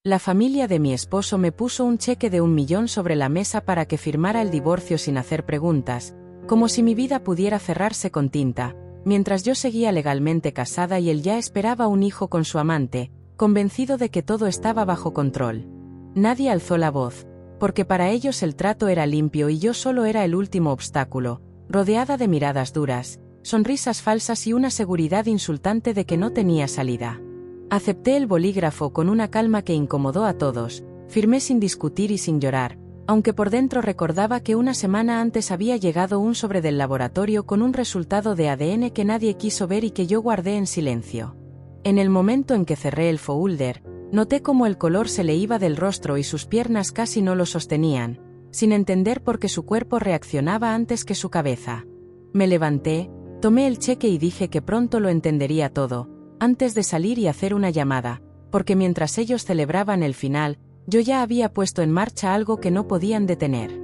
La familia de mi esposo me puso un cheque de 1.000.000 sobre la mesa para que firmara el divorcio sin hacer preguntas, como si mi vida pudiera cerrarse con tinta, mientras yo seguía legalmente casada y él ya esperaba un hijo con su amante, convencido de que todo estaba bajo control. Nadie alzó la voz, porque para ellos el trato era limpio y yo solo era el último obstáculo, rodeada de miradas duras, sonrisas falsas y una seguridad insultante de que no tenía salida. Acepté el bolígrafo con una calma que incomodó a todos, firmé sin discutir y sin llorar, aunque por dentro recordaba que una semana antes había llegado un sobre del laboratorio con un resultado de ADN que nadie quiso ver y que yo guardé en silencio. En el momento en que cerré el folder, noté cómo el color se le iba del rostro y sus piernas casi no lo sostenían, sin entender por qué su cuerpo reaccionaba antes que su cabeza. Me levanté, tomé el cheque y dije que pronto lo entendería todo, antes de salir y hacer una llamada, porque mientras ellos celebraban el final, yo ya había puesto en marcha algo que no podían detener.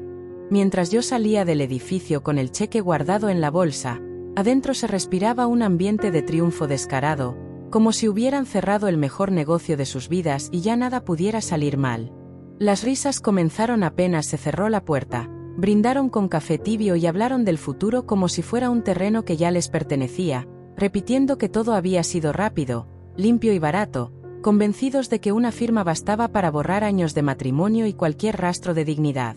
Mientras yo salía del edificio con el cheque guardado en la bolsa, adentro se respiraba un ambiente de triunfo descarado, como si hubieran cerrado el mejor negocio de sus vidas y ya nada pudiera salir mal. Las risas comenzaron apenas se cerró la puerta, brindaron con café tibio y hablaron del futuro como si fuera un terreno que ya les pertenecía, repitiendo que todo había sido rápido, limpio y barato, convencidos de que una firma bastaba para borrar años de matrimonio y cualquier rastro de dignidad.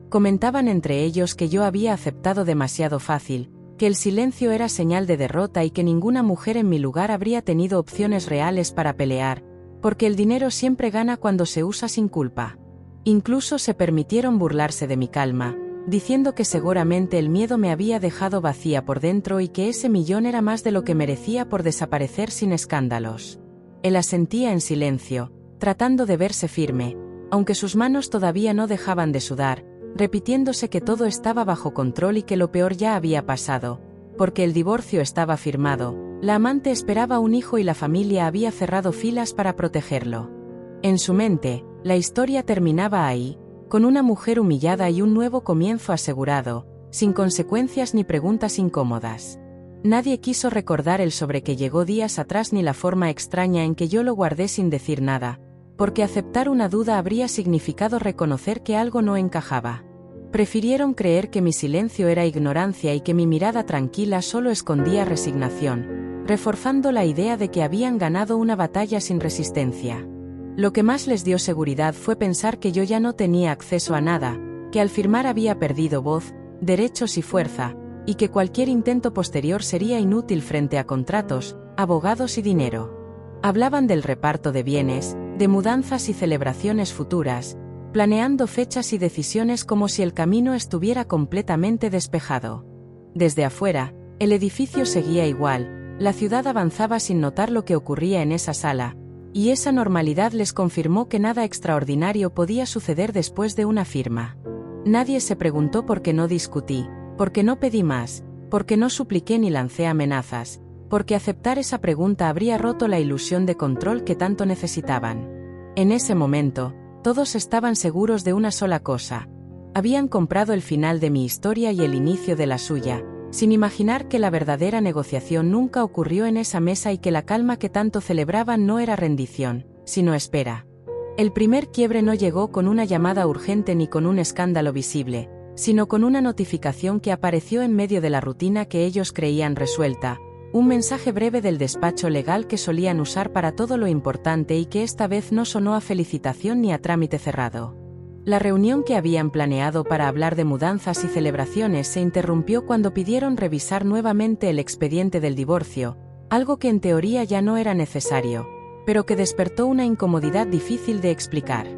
Comentaban entre ellos que yo había aceptado demasiado fácil, que el silencio era señal de derrota y que ninguna mujer en mi lugar habría tenido opciones reales para pelear, porque el dinero siempre gana cuando se usa sin culpa. Incluso se permitieron burlarse de mi calma, diciendo que seguramente el miedo me había dejado vacía por dentro y que ese 1.000.000 era más de lo que merecía por desaparecer sin escándalos. Él asentía en silencio, tratando de verse firme, aunque sus manos todavía no dejaban de sudar, repitiéndose que todo estaba bajo control y que lo peor ya había pasado, porque el divorcio estaba firmado, la amante esperaba un hijo y la familia había cerrado filas para protegerlo. En su mente, la historia terminaba ahí, con una mujer humillada y un nuevo comienzo asegurado, sin consecuencias ni preguntas incómodas. Nadie quiso recordar el sobre que llegó días atrás ni la forma extraña en que yo lo guardé sin decir nada, porque aceptar una duda habría significado reconocer que algo no encajaba. Prefirieron creer que mi silencio era ignorancia y que mi mirada tranquila solo escondía resignación, reforzando la idea de que habían ganado una batalla sin resistencia. Lo que más les dio seguridad fue pensar que yo ya no tenía acceso a nada, que al firmar había perdido voz, derechos y fuerza, y que cualquier intento posterior sería inútil frente a contratos, abogados y dinero. Hablaban del reparto de bienes, de mudanzas y celebraciones futuras, planeando fechas y decisiones como si el camino estuviera completamente despejado. Desde afuera, el edificio seguía igual, la ciudad avanzaba sin notar lo que ocurría en esa sala, y esa normalidad les confirmó que nada extraordinario podía suceder después de una firma. Nadie se preguntó por qué no discutí, por qué no pedí más, por qué no supliqué ni lancé amenazas, porque aceptar esa pregunta habría roto la ilusión de control que tanto necesitaban. En ese momento, todos estaban seguros de una sola cosa. Habían comprado el final de mi historia y el inicio de la suya, sin imaginar que la verdadera negociación nunca ocurrió en esa mesa y que la calma que tanto celebraban no era rendición, sino espera. El primer quiebre no llegó con una llamada urgente ni con un escándalo visible, sino con una notificación que apareció en medio de la rutina que ellos creían resuelta, un mensaje breve del despacho legal que solían usar para todo lo importante y que esta vez no sonó a felicitación ni a trámite cerrado. La reunión que habían planeado para hablar de mudanzas y celebraciones se interrumpió cuando pidieron revisar nuevamente el expediente del divorcio, algo que en teoría ya no era necesario, pero que despertó una incomodidad difícil de explicar.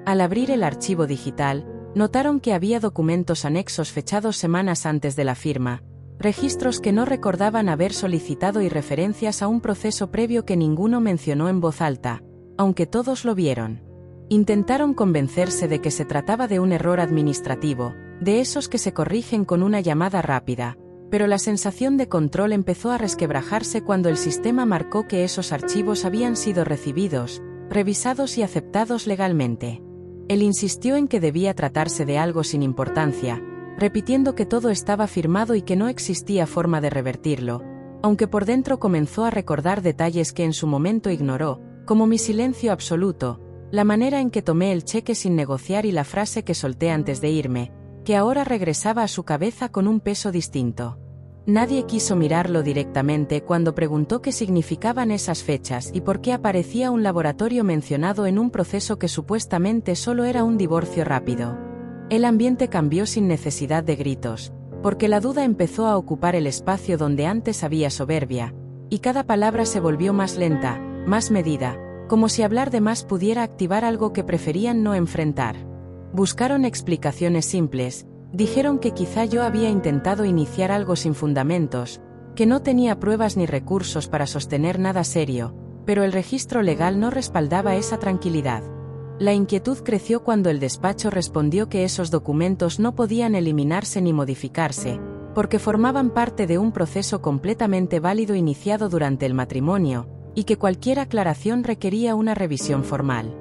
Al abrir el archivo digital, notaron que había documentos anexos fechados semanas antes de la firma, registros que no recordaban haber solicitado y referencias a un proceso previo que ninguno mencionó en voz alta, aunque todos lo vieron. Intentaron convencerse de que se trataba de un error administrativo, de esos que se corrigen con una llamada rápida, pero la sensación de control empezó a resquebrajarse cuando el sistema marcó que esos archivos habían sido recibidos, revisados y aceptados legalmente. Él insistió en que debía tratarse de algo sin importancia, repitiendo que todo estaba firmado y que no existía forma de revertirlo, aunque por dentro comenzó a recordar detalles que en su momento ignoró, como mi silencio absoluto, La manera en que tomé el cheque sin negociar y la frase que solté antes de irme, que ahora regresaba a su cabeza con un peso distinto. Nadie quiso mirarlo directamente cuando preguntó qué significaban esas fechas y por qué aparecía un laboratorio mencionado en un proceso que supuestamente solo era un divorcio rápido. El ambiente cambió sin necesidad de gritos, porque la duda empezó a ocupar el espacio donde antes había soberbia, y cada palabra se volvió más lenta, más medida, como si hablar de más pudiera activar algo que preferían no enfrentar. Buscaron explicaciones simples. Dijeron que quizá yo había intentado iniciar algo sin fundamentos, que no tenía pruebas ni recursos para sostener nada serio, pero el registro legal no respaldaba esa tranquilidad. La inquietud creció cuando el despacho respondió que esos documentos no podían eliminarse ni modificarse, porque formaban parte de un proceso completamente válido iniciado durante el matrimonio, y que cualquier aclaración requería una revisión formal.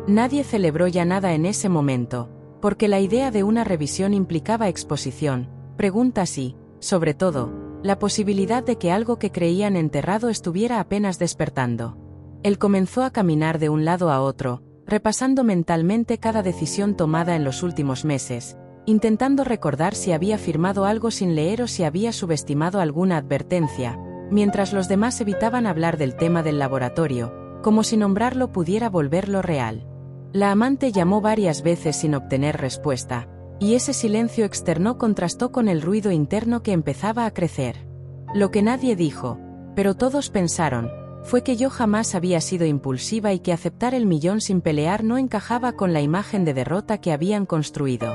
Nadie celebró ya nada en ese momento, porque la idea de una revisión implicaba exposición, preguntas y, sobre todo, la posibilidad de que algo que creían enterrado estuviera apenas despertando. Él comenzó a caminar de un lado a otro, repasando mentalmente cada decisión tomada en los últimos meses, intentando recordar si había firmado algo sin leer o si había subestimado alguna advertencia, mientras los demás evitaban hablar del tema del laboratorio, como si nombrarlo pudiera volverlo real. La amante llamó varias veces sin obtener respuesta, y ese silencio externo contrastó con el ruido interno que empezaba a crecer. Lo que nadie dijo, pero todos pensaron, fue que yo jamás había sido impulsiva y que aceptar el millón sin pelear no encajaba con la imagen de derrota que habían construido.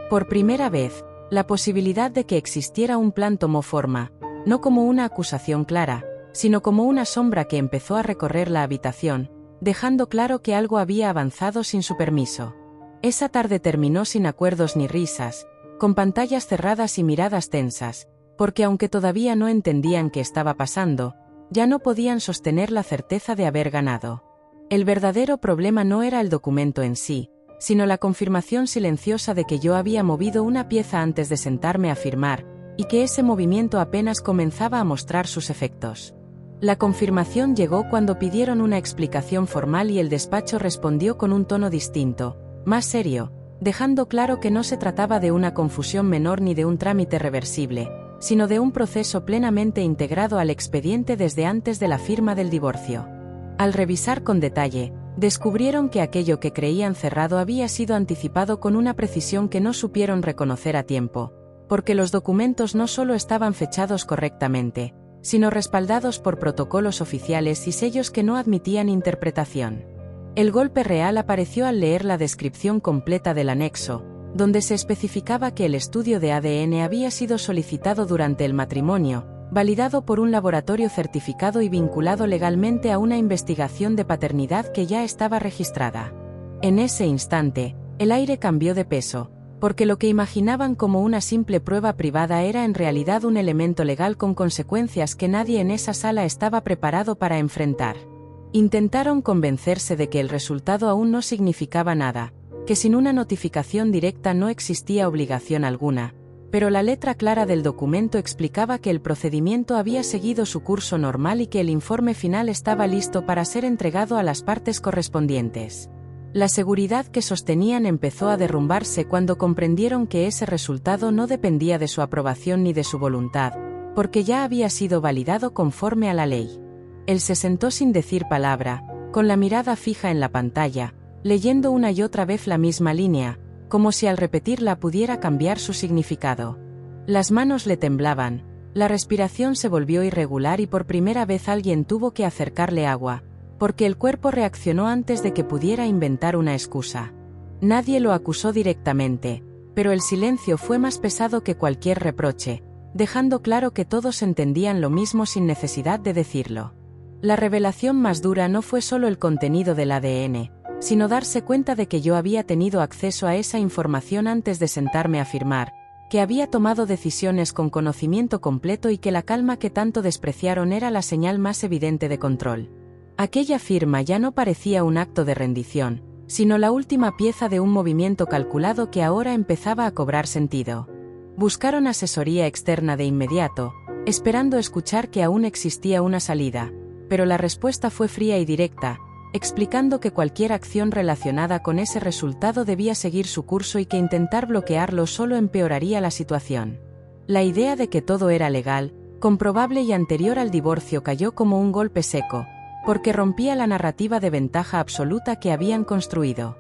Por primera vez, la posibilidad de que existiera un plan tomó forma, no como una acusación clara, sino como una sombra que empezó a recorrer la habitación, dejando claro que algo había avanzado sin su permiso. Esa tarde terminó sin acuerdos ni risas, con pantallas cerradas y miradas tensas, porque aunque todavía no entendían qué estaba pasando, ya no podían sostener la certeza de haber ganado. El verdadero problema no era el documento en sí, sino la confirmación silenciosa de que yo había movido una pieza antes de sentarme a firmar, y que ese movimiento apenas comenzaba a mostrar sus efectos. La confirmación llegó cuando pidieron una explicación formal y el despacho respondió con un tono distinto, más serio, dejando claro que no se trataba de una confusión menor ni de un trámite reversible, sino de un proceso plenamente integrado al expediente desde antes de la firma del divorcio. Al revisar con detalle, descubrieron que aquello que creían cerrado había sido anticipado con una precisión que no supieron reconocer a tiempo, porque los documentos no solo estaban fechados correctamente, sino respaldados por protocolos oficiales y sellos que no admitían interpretación. El golpe real apareció al leer la descripción completa del anexo, donde se especificaba que el estudio de ADN había sido solicitado durante el matrimonio, validado por un laboratorio certificado y vinculado legalmente a una investigación de paternidad que ya estaba registrada. En ese instante, el aire cambió de peso, porque lo que imaginaban como una simple prueba privada era en realidad un elemento legal con consecuencias que nadie en esa sala estaba preparado para enfrentar. Intentaron convencerse de que el resultado aún no significaba nada, que sin una notificación directa no existía obligación alguna, pero la letra clara del documento explicaba que el procedimiento había seguido su curso normal y que el informe final estaba listo para ser entregado a las partes correspondientes. La seguridad que sostenían empezó a derrumbarse cuando comprendieron que ese resultado no dependía de su aprobación ni de su voluntad, porque ya había sido validado conforme a la ley. Él se sentó sin decir palabra, con la mirada fija en la pantalla, leyendo una y otra vez la misma línea, como si al repetirla pudiera cambiar su significado. Las manos le temblaban, la respiración se volvió irregular y por primera vez alguien tuvo que acercarle agua, porque el cuerpo reaccionó antes de que pudiera inventar una excusa. Nadie lo acusó directamente, pero el silencio fue más pesado que cualquier reproche, dejando claro que todos entendían lo mismo sin necesidad de decirlo. La revelación más dura no fue solo el contenido del ADN, sino darse cuenta de que yo había tenido acceso a esa información antes de sentarme a firmar, que había tomado decisiones con conocimiento completo y que la calma que tanto despreciaron era la señal más evidente de control. Aquella firma ya no parecía un acto de rendición, sino la última pieza de un movimiento calculado que ahora empezaba a cobrar sentido. Buscaron asesoría externa de inmediato, esperando escuchar que aún existía una salida, pero la respuesta fue fría y directa: explicando que cualquier acción relacionada con ese resultado debía seguir su curso y que intentar bloquearlo solo empeoraría la situación. La idea de que todo era legal, comprobable y anterior al divorcio cayó como un golpe seco, porque rompía la narrativa de ventaja absoluta que habían construido.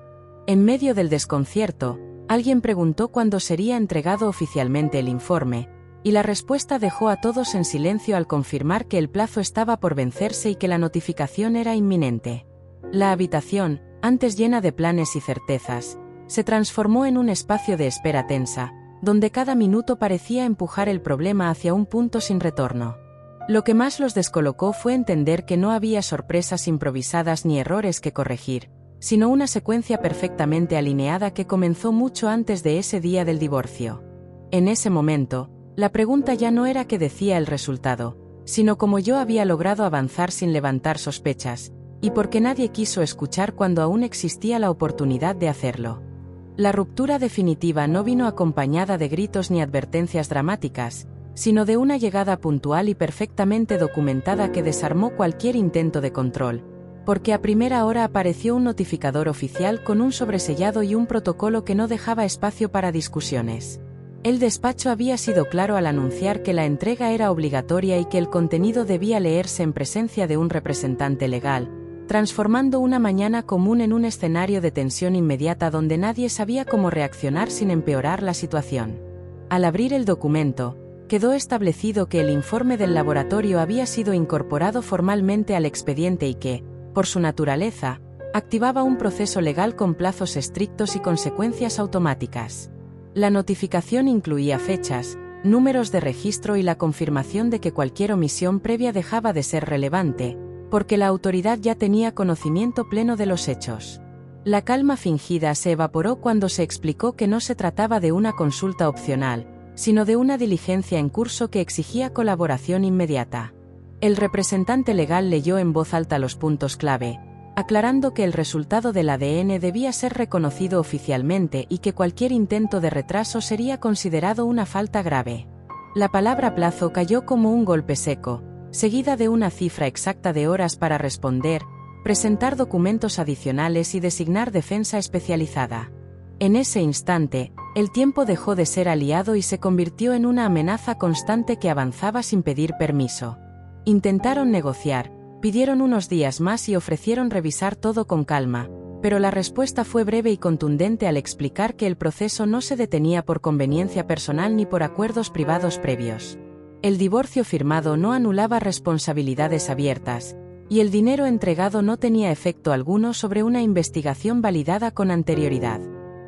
En medio del desconcierto, alguien preguntó cuándo sería entregado oficialmente el informe, y la respuesta dejó a todos en silencio al confirmar que el plazo estaba por vencerse y que la notificación era inminente. La habitación, antes llena de planes y certezas, se transformó en un espacio de espera tensa, donde cada minuto parecía empujar el problema hacia un punto sin retorno. Lo que más los descolocó fue entender que no había sorpresas improvisadas ni errores que corregir, sino una secuencia perfectamente alineada que comenzó mucho antes de ese día del divorcio. En ese momento, la pregunta ya no era qué decía el resultado, sino cómo yo había logrado avanzar sin levantar sospechas, y por qué nadie quiso escuchar cuando aún existía la oportunidad de hacerlo. La ruptura definitiva no vino acompañada de gritos ni advertencias dramáticas, sino de una llegada puntual y perfectamente documentada que desarmó cualquier intento de control, porque a primera hora apareció un notificador oficial con un sobresellado y un protocolo que no dejaba espacio para discusiones. El despacho había sido claro al anunciar que la entrega era obligatoria y que el contenido debía leerse en presencia de un representante legal, transformando una mañana común en un escenario de tensión inmediata donde nadie sabía cómo reaccionar sin empeorar la situación. Al abrir el documento, quedó establecido que el informe del laboratorio había sido incorporado formalmente al expediente y que, por su naturaleza, activaba un proceso legal con plazos estrictos y consecuencias automáticas. La notificación incluía fechas, números de registro y la confirmación de que cualquier omisión previa dejaba de ser relevante, porque la autoridad ya tenía conocimiento pleno de los hechos. La calma fingida se evaporó cuando se explicó que no se trataba de una consulta opcional, sino de una diligencia en curso que exigía colaboración inmediata. El representante legal leyó en voz alta los puntos clave, aclarando que el resultado del ADN debía ser reconocido oficialmente y que cualquier intento de retraso sería considerado una falta grave. La palabra plazo cayó como un golpe seco, seguida de una cifra exacta de horas para responder, presentar documentos adicionales y designar defensa especializada. En ese instante, el tiempo dejó de ser aliado y se convirtió en una amenaza constante que avanzaba sin pedir permiso. Intentaron negociar, pidieron unos días más y ofrecieron revisar todo con calma, pero la respuesta fue breve y contundente al explicar que el proceso no se detenía por conveniencia personal ni por acuerdos privados previos. El divorcio firmado no anulaba responsabilidades abiertas, y el dinero entregado no tenía efecto alguno sobre una investigación validada con anterioridad.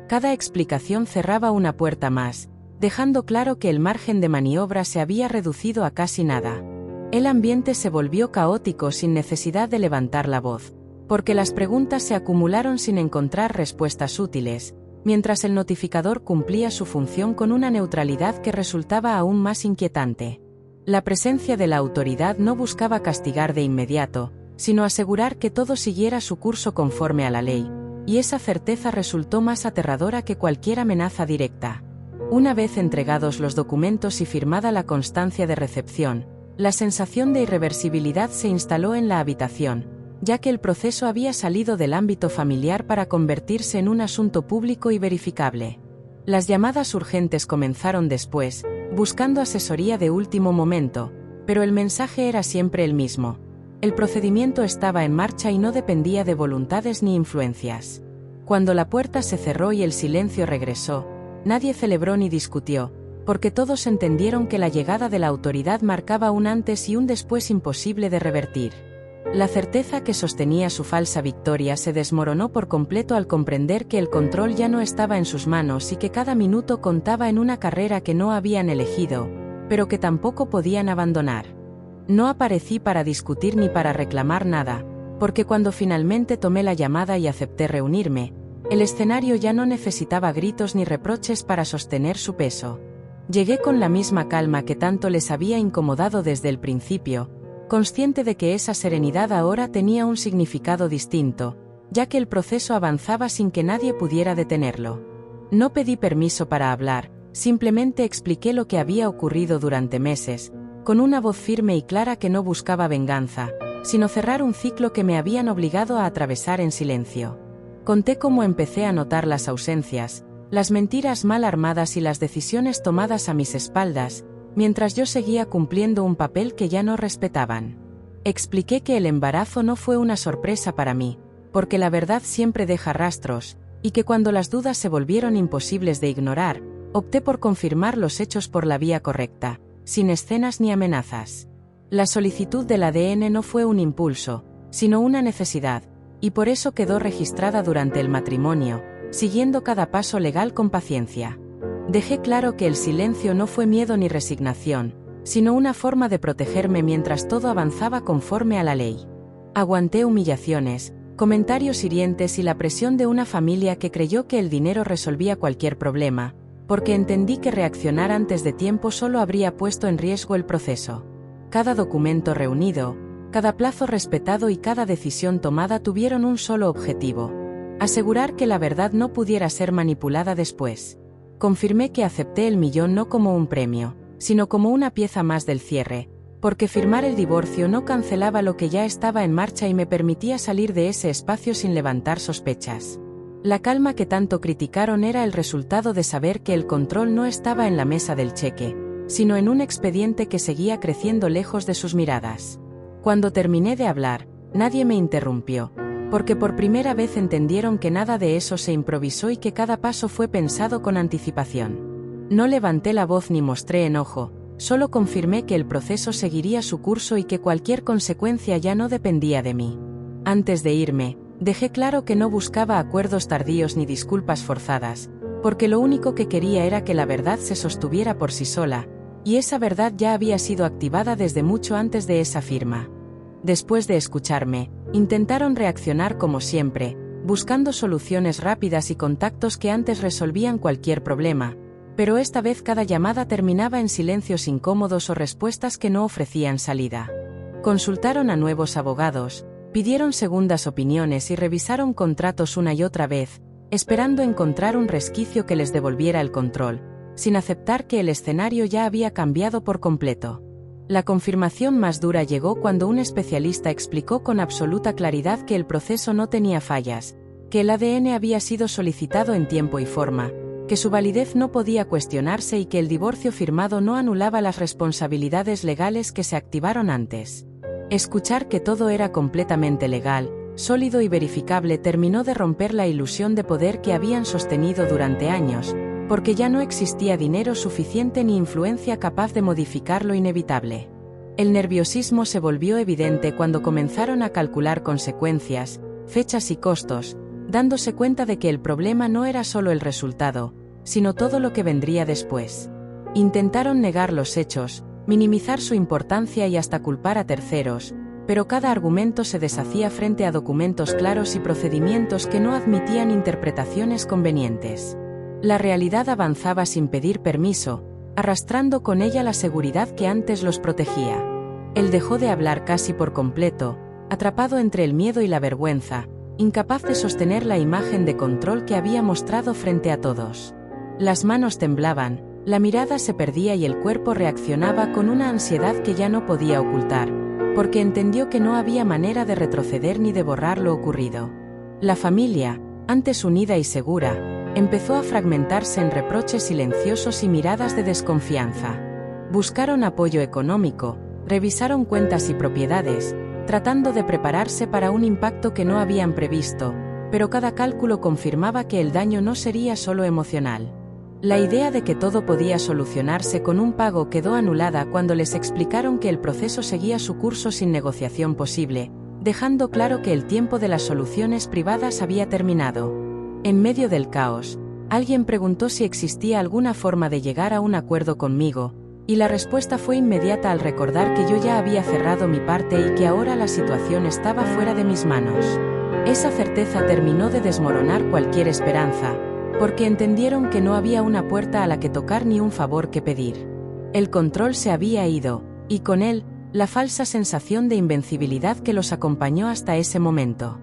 Cada explicación cerraba una puerta más, dejando claro que el margen de maniobra se había reducido a casi nada. El ambiente se volvió caótico sin necesidad de levantar la voz, porque las preguntas se acumularon sin encontrar respuestas útiles, mientras el notificador cumplía su función con una neutralidad que resultaba aún más inquietante. La presencia de la autoridad no buscaba castigar de inmediato, sino asegurar que todo siguiera su curso conforme a la ley, y esa certeza resultó más aterradora que cualquier amenaza directa. Una vez entregados los documentos y firmada la constancia de recepción, la sensación de irreversibilidad se instaló en la habitación, ya que el proceso había salido del ámbito familiar para convertirse en un asunto público y verificable. Las llamadas urgentes comenzaron después, buscando asesoría de último momento, pero el mensaje era siempre el mismo. El procedimiento estaba en marcha y no dependía de voluntades ni influencias. Cuando la puerta se cerró y el silencio regresó, nadie celebró ni discutió, porque todos entendieron que la llegada de la autoridad marcaba un antes y un después imposible de revertir. La certeza que sostenía su falsa victoria se desmoronó por completo al comprender que el control ya no estaba en sus manos y que cada minuto contaba en una carrera que no habían elegido, pero que tampoco podían abandonar. No aparecí para discutir ni para reclamar nada, porque cuando finalmente tomé la llamada y acepté reunirme, el escenario ya no necesitaba gritos ni reproches para sostener su peso. Llegué con la misma calma que tanto les había incomodado desde el principio, consciente de que esa serenidad ahora tenía un significado distinto, ya que el proceso avanzaba sin que nadie pudiera detenerlo. No pedí permiso para hablar, simplemente expliqué lo que había ocurrido durante meses, con una voz firme y clara que no buscaba venganza, sino cerrar un ciclo que me habían obligado a atravesar en silencio. Conté cómo empecé a notar las ausencias, las mentiras mal armadas y las decisiones tomadas a mis espaldas, mientras yo seguía cumpliendo un papel que ya no respetaban. Expliqué que el embarazo no fue una sorpresa para mí, porque la verdad siempre deja rastros, y que cuando las dudas se volvieron imposibles de ignorar, opté por confirmar los hechos por la vía correcta, sin escenas ni amenazas. La solicitud del ADN no fue un impulso, sino una necesidad, y por eso quedó registrada durante el matrimonio, siguiendo cada paso legal con paciencia. Dejé claro que el silencio no fue miedo ni resignación, sino una forma de protegerme mientras todo avanzaba conforme a la ley. Aguanté humillaciones, comentarios hirientes y la presión de una familia que creyó que el dinero resolvía cualquier problema, porque entendí que reaccionar antes de tiempo solo habría puesto en riesgo el proceso. Cada documento reunido, cada plazo respetado y cada decisión tomada tuvieron un solo objetivo: asegurar que la verdad no pudiera ser manipulada después. Confirmé que acepté el millón no como un premio, sino como una pieza más del cierre, porque firmar el divorcio no cancelaba lo que ya estaba en marcha y me permitía salir de ese espacio sin levantar sospechas. La calma que tanto criticaron era el resultado de saber que el control no estaba en la mesa del cheque, sino en un expediente que seguía creciendo lejos de sus miradas. Cuando terminé de hablar, nadie me interrumpió, porque por primera vez entendieron que nada de eso se improvisó y que cada paso fue pensado con anticipación. No levanté la voz ni mostré enojo, solo confirmé que el proceso seguiría su curso y que cualquier consecuencia ya no dependía de mí. Antes de irme, dejé claro que no buscaba acuerdos tardíos ni disculpas forzadas, porque lo único que quería era que la verdad se sostuviera por sí sola, y esa verdad ya había sido activada desde mucho antes de esa firma. Después de escucharme, intentaron reaccionar como siempre, buscando soluciones rápidas y contactos que antes resolvían cualquier problema, pero esta vez cada llamada terminaba en silencios incómodos o respuestas que no ofrecían salida. Consultaron a nuevos abogados, pidieron segundas opiniones y revisaron contratos una y otra vez, esperando encontrar un resquicio que les devolviera el control, sin aceptar que el escenario ya había cambiado por completo. La confirmación más dura llegó cuando un especialista explicó con absoluta claridad que el proceso no tenía fallas, que el ADN había sido solicitado en tiempo y forma, que su validez no podía cuestionarse y que el divorcio firmado no anulaba las responsabilidades legales que se activaron antes. Escuchar que todo era completamente legal, sólido y verificable terminó de romper la ilusión de poder que habían sostenido durante años, porque ya no existía dinero suficiente ni influencia capaz de modificar lo inevitable. El nerviosismo se volvió evidente cuando comenzaron a calcular consecuencias, fechas y costos, dándose cuenta de que el problema no era solo el resultado, sino todo lo que vendría después. Intentaron negar los hechos, minimizar su importancia y hasta culpar a terceros, pero cada argumento se deshacía frente a documentos claros y procedimientos que no admitían interpretaciones convenientes. La realidad avanzaba sin pedir permiso, arrastrando con ella la seguridad que antes los protegía. Él dejó de hablar casi por completo, atrapado entre el miedo y la vergüenza, incapaz de sostener la imagen de control que había mostrado frente a todos. Las manos temblaban, la mirada se perdía y el cuerpo reaccionaba con una ansiedad que ya no podía ocultar, porque entendió que no había manera de retroceder ni de borrar lo ocurrido. La familia, antes unida y segura, empezó a fragmentarse en reproches silenciosos y miradas de desconfianza. Buscaron apoyo económico, revisaron cuentas y propiedades, tratando de prepararse para un impacto que no habían previsto, pero cada cálculo confirmaba que el daño no sería solo emocional. La idea de que todo podía solucionarse con un pago quedó anulada cuando les explicaron que el proceso seguía su curso sin negociación posible, dejando claro que el tiempo de las soluciones privadas había terminado. En medio del caos, alguien preguntó si existía alguna forma de llegar a un acuerdo conmigo, y la respuesta fue inmediata al recordar que yo ya había cerrado mi parte y que ahora la situación estaba fuera de mis manos. Esa certeza terminó de desmoronar cualquier esperanza, porque entendieron que no había una puerta a la que tocar ni un favor que pedir. El control se había ido, y con él, la falsa sensación de invencibilidad que los acompañó hasta ese momento.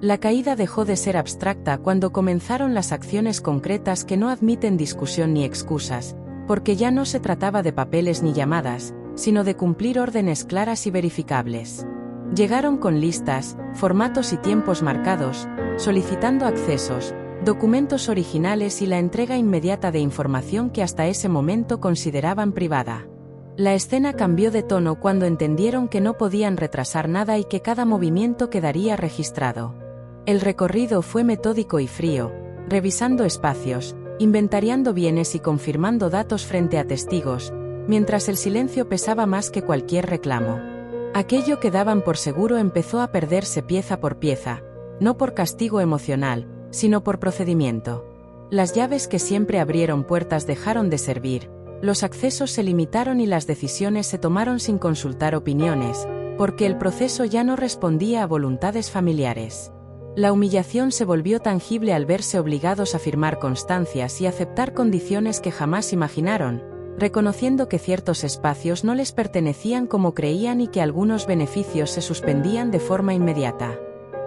La caída dejó de ser abstracta cuando comenzaron las acciones concretas que no admiten discusión ni excusas, porque ya no se trataba de papeles ni llamadas, sino de cumplir órdenes claras y verificables. Llegaron con listas, formatos y tiempos marcados, solicitando accesos, documentos originales y la entrega inmediata de información que hasta ese momento consideraban privada. La escena cambió de tono cuando entendieron que no podían retrasar nada y que cada movimiento quedaría registrado. El recorrido fue metódico y frío, revisando espacios, inventariando bienes y confirmando datos frente a testigos, mientras el silencio pesaba más que cualquier reclamo. Aquello que daban por seguro empezó a perderse pieza por pieza, no por castigo emocional, sino por procedimiento. Las llaves que siempre abrieron puertas dejaron de servir, los accesos se limitaron y las decisiones se tomaron sin consultar opiniones, porque el proceso ya no respondía a voluntades familiares. La humillación se volvió tangible al verse obligados a firmar constancias y aceptar condiciones que jamás imaginaron, reconociendo que ciertos espacios no les pertenecían como creían y que algunos beneficios se suspendían de forma inmediata.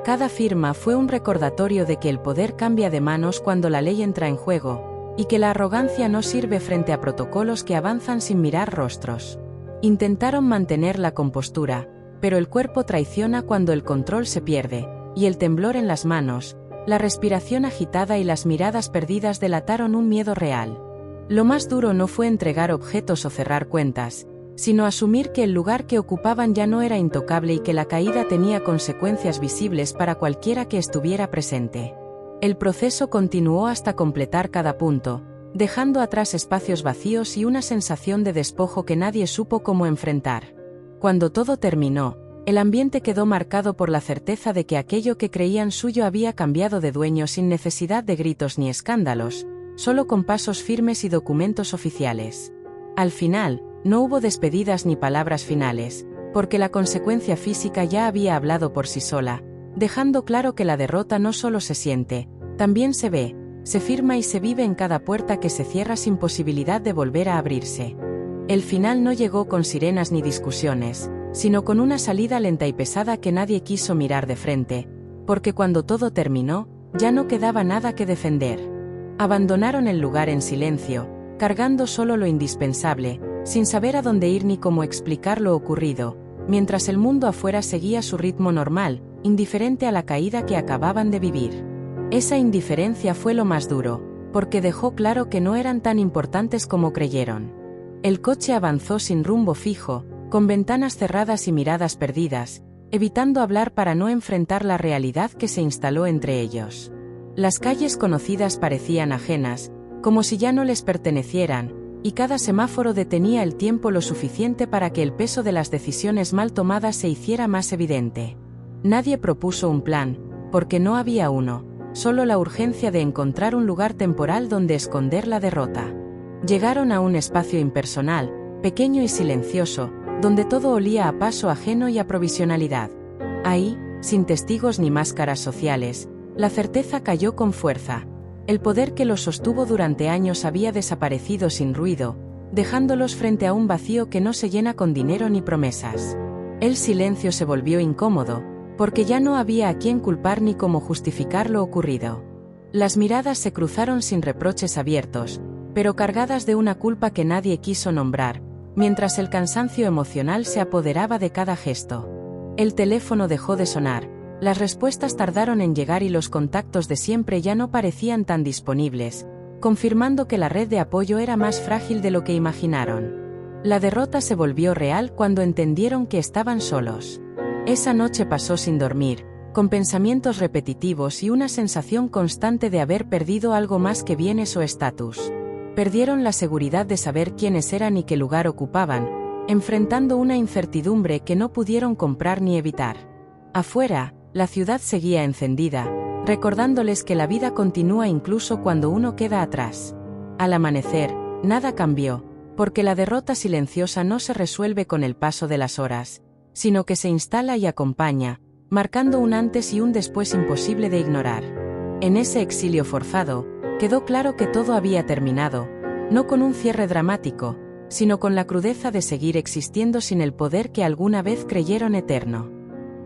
Cada firma fue un recordatorio de que el poder cambia de manos cuando la ley entra en juego, y que la arrogancia no sirve frente a protocolos que avanzan sin mirar rostros. Intentaron mantener la compostura, pero el cuerpo traiciona cuando el control se pierde, y el temblor en las manos, la respiración agitada y las miradas perdidas delataron un miedo real. Lo más duro no fue entregar objetos o cerrar cuentas, sino asumir que el lugar que ocupaban ya no era intocable y que la caída tenía consecuencias visibles para cualquiera que estuviera presente. El proceso continuó hasta completar cada punto, dejando atrás espacios vacíos y una sensación de despojo que nadie supo cómo enfrentar. Cuando todo terminó, el ambiente quedó marcado por la certeza de que aquello que creían suyo había cambiado de dueño sin necesidad de gritos ni escándalos, solo con pasos firmes y documentos oficiales. Al final, no hubo despedidas ni palabras finales, porque la consecuencia física ya había hablado por sí sola, dejando claro que la derrota no solo se siente, también se ve, se firma y se vive en cada puerta que se cierra sin posibilidad de volver a abrirse. El final no llegó con sirenas ni discusiones, sino con una salida lenta y pesada que nadie quiso mirar de frente, porque cuando todo terminó, ya no quedaba nada que defender. Abandonaron el lugar en silencio, cargando solo lo indispensable, sin saber a dónde ir ni cómo explicar lo ocurrido, mientras el mundo afuera seguía su ritmo normal, indiferente a la caída que acababan de vivir. Esa indiferencia fue lo más duro, porque dejó claro que no eran tan importantes como creyeron. El coche avanzó sin rumbo fijo, con ventanas cerradas y miradas perdidas, evitando hablar para no enfrentar la realidad que se instaló entre ellos. Las calles conocidas parecían ajenas, como si ya no les pertenecieran, y cada semáforo detenía el tiempo lo suficiente para que el peso de las decisiones mal tomadas se hiciera más evidente. Nadie propuso un plan, porque no había uno, solo la urgencia de encontrar un lugar temporal donde esconder la derrota. Llegaron a un espacio impersonal, pequeño y silencioso, donde todo olía a paso ajeno y a provisionalidad. Ahí, sin testigos ni máscaras sociales, la certeza cayó con fuerza. El poder que los sostuvo durante años había desaparecido sin ruido, dejándolos frente a un vacío que no se llena con dinero ni promesas. El silencio se volvió incómodo, porque ya no había a quién culpar ni cómo justificar lo ocurrido. Las miradas se cruzaron sin reproches abiertos, pero cargadas de una culpa que nadie quiso nombrar, mientras el cansancio emocional se apoderaba de cada gesto. El teléfono dejó de sonar, las respuestas tardaron en llegar y los contactos de siempre ya no parecían tan disponibles, confirmando que la red de apoyo era más frágil de lo que imaginaron. La derrota se volvió real cuando entendieron que estaban solos. Esa noche pasó sin dormir, con pensamientos repetitivos y una sensación constante de haber perdido algo más que bienes o estatus. Perdieron la seguridad de saber quiénes eran y qué lugar ocupaban, enfrentando una incertidumbre que no pudieron comprar ni evitar. Afuera, la ciudad seguía encendida, recordándoles que la vida continúa incluso cuando uno queda atrás. Al amanecer, nada cambió, porque la derrota silenciosa no se resuelve con el paso de las horas, sino que se instala y acompaña, marcando un antes y un después imposible de ignorar. En ese exilio forzado, quedó claro que todo había terminado, no con un cierre dramático, sino con la crudeza de seguir existiendo sin el poder que alguna vez creyeron eterno.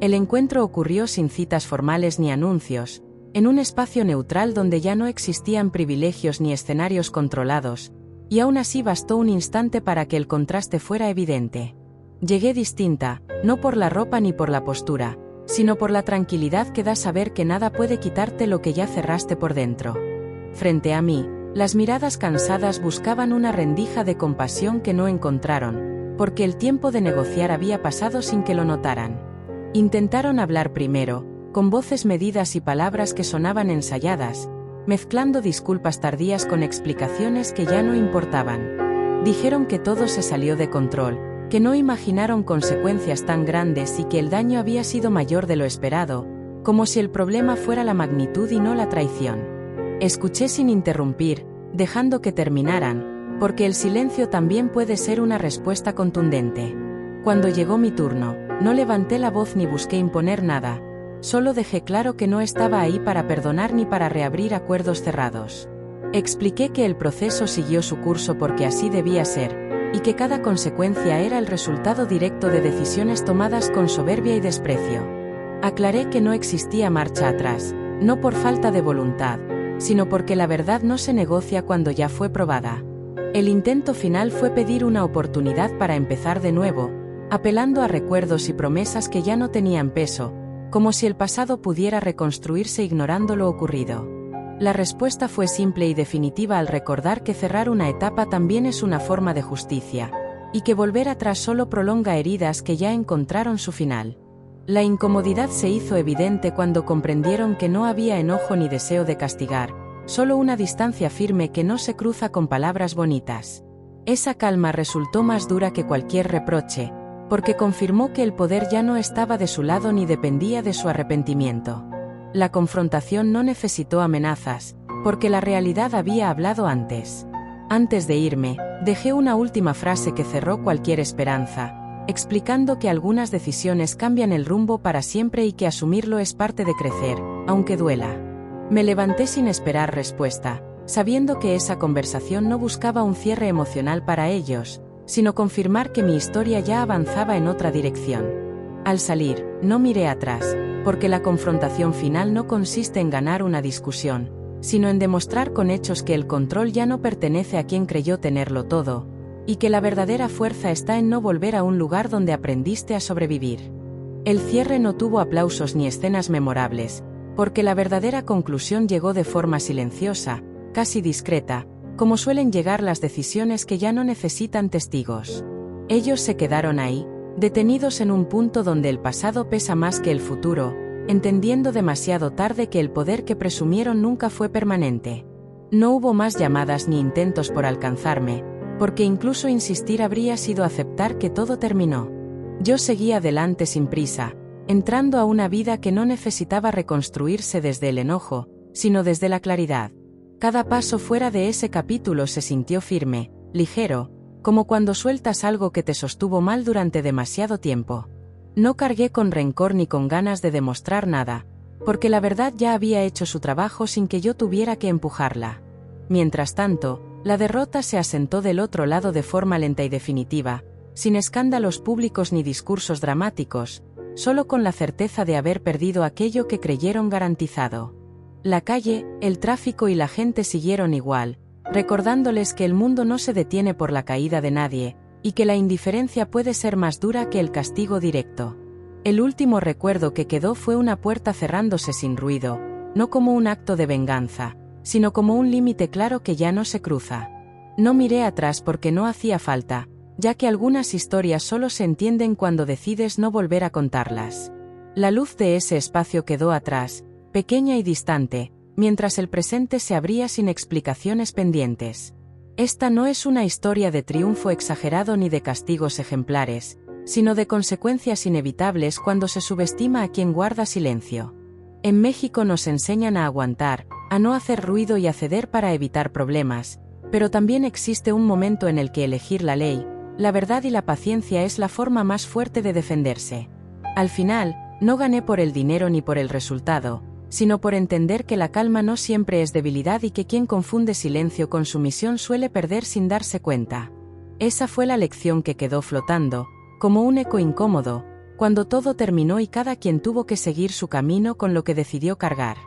El encuentro ocurrió sin citas formales ni anuncios, en un espacio neutral donde ya no existían privilegios ni escenarios controlados, y aún así bastó un instante para que el contraste fuera evidente. Llegué distinta, no por la ropa ni por la postura, sino por la tranquilidad que da saber que nada puede quitarte lo que ya cerraste por dentro. Frente a mí, las miradas cansadas buscaban una rendija de compasión que no encontraron, porque el tiempo de negociar había pasado sin que lo notaran. Intentaron hablar primero, con voces medidas y palabras que sonaban ensayadas, mezclando disculpas tardías con explicaciones que ya no importaban. Dijeron que todo se salió de control, que no imaginaron consecuencias tan grandes y que el daño había sido mayor de lo esperado, como si el problema fuera la magnitud y no la traición. Escuché sin interrumpir, dejando que terminaran, porque el silencio también puede ser una respuesta contundente. Cuando llegó mi turno, no levanté la voz ni busqué imponer nada, solo dejé claro que no estaba ahí para perdonar ni para reabrir acuerdos cerrados. Expliqué que el proceso siguió su curso porque así debía ser, y que cada consecuencia era el resultado directo de decisiones tomadas con soberbia y desprecio. Aclaré que no existía marcha atrás, no por falta de voluntad, sino porque la verdad no se negocia cuando ya fue probada. El intento final fue pedir una oportunidad para empezar de nuevo, apelando a recuerdos y promesas que ya no tenían peso, como si el pasado pudiera reconstruirse ignorando lo ocurrido. La respuesta fue simple y definitiva al recordar que cerrar una etapa también es una forma de justicia, y que volver atrás solo prolonga heridas que ya encontraron su final. La incomodidad se hizo evidente cuando comprendieron que no había enojo ni deseo de castigar, solo una distancia firme que no se cruza con palabras bonitas. Esa calma resultó más dura que cualquier reproche, porque confirmó que el poder ya no estaba de su lado ni dependía de su arrepentimiento. La confrontación no necesitó amenazas, porque la realidad había hablado antes. Antes de irme, dejé una última frase que cerró cualquier esperanza, explicando que algunas decisiones cambian el rumbo para siempre y que asumirlo es parte de crecer, aunque duela. Me levanté sin esperar respuesta, sabiendo que esa conversación no buscaba un cierre emocional para ellos, sino confirmar que mi historia ya avanzaba en otra dirección. Al salir, no miré atrás, porque la confrontación final no consiste en ganar una discusión, sino en demostrar con hechos que el control ya no pertenece a quien creyó tenerlo todo, y que la verdadera fuerza está en no volver a un lugar donde aprendiste a sobrevivir. El cierre no tuvo aplausos ni escenas memorables, porque la verdadera conclusión llegó de forma silenciosa, casi discreta, como suelen llegar las decisiones que ya no necesitan testigos. Ellos se quedaron ahí, detenidos en un punto donde el pasado pesa más que el futuro, entendiendo demasiado tarde que el poder que presumieron nunca fue permanente. No hubo más llamadas ni intentos por alcanzarme, porque incluso insistir habría sido aceptar que todo terminó. Yo seguía adelante sin prisa, entrando a una vida que no necesitaba reconstruirse desde el enojo, sino desde la claridad. Cada paso fuera de ese capítulo se sintió firme, ligero, como cuando sueltas algo que te sostuvo mal durante demasiado tiempo. No cargué con rencor ni con ganas de demostrar nada, porque la verdad ya había hecho su trabajo sin que yo tuviera que empujarla. Mientras tanto, la derrota se asentó del otro lado de forma lenta y definitiva, sin escándalos públicos ni discursos dramáticos, solo con la certeza de haber perdido aquello que creyeron garantizado. La calle, el tráfico y la gente siguieron igual, recordándoles que el mundo no se detiene por la caída de nadie, y que la indiferencia puede ser más dura que el castigo directo. El último recuerdo que quedó fue una puerta cerrándose sin ruido, no como un acto de venganza, sino como un límite claro que ya no se cruza. No miré atrás porque no hacía falta, ya que algunas historias solo se entienden cuando decides no volver a contarlas. La luz de ese espacio quedó atrás, pequeña y distante, mientras el presente se abría sin explicaciones pendientes. Esta no es una historia de triunfo exagerado ni de castigos ejemplares, sino de consecuencias inevitables cuando se subestima a quien guarda silencio. En México nos enseñan a aguantar, a no hacer ruido y a ceder para evitar problemas, pero también existe un momento en el que elegir la ley, la verdad y la paciencia es la forma más fuerte de defenderse. Al final, no gané por el dinero ni por el resultado, sino por entender que la calma no siempre es debilidad y que quien confunde silencio con sumisión suele perder sin darse cuenta. Esa fue la lección que quedó flotando, como un eco incómodo, cuando todo terminó y cada quien tuvo que seguir su camino con lo que decidió cargar.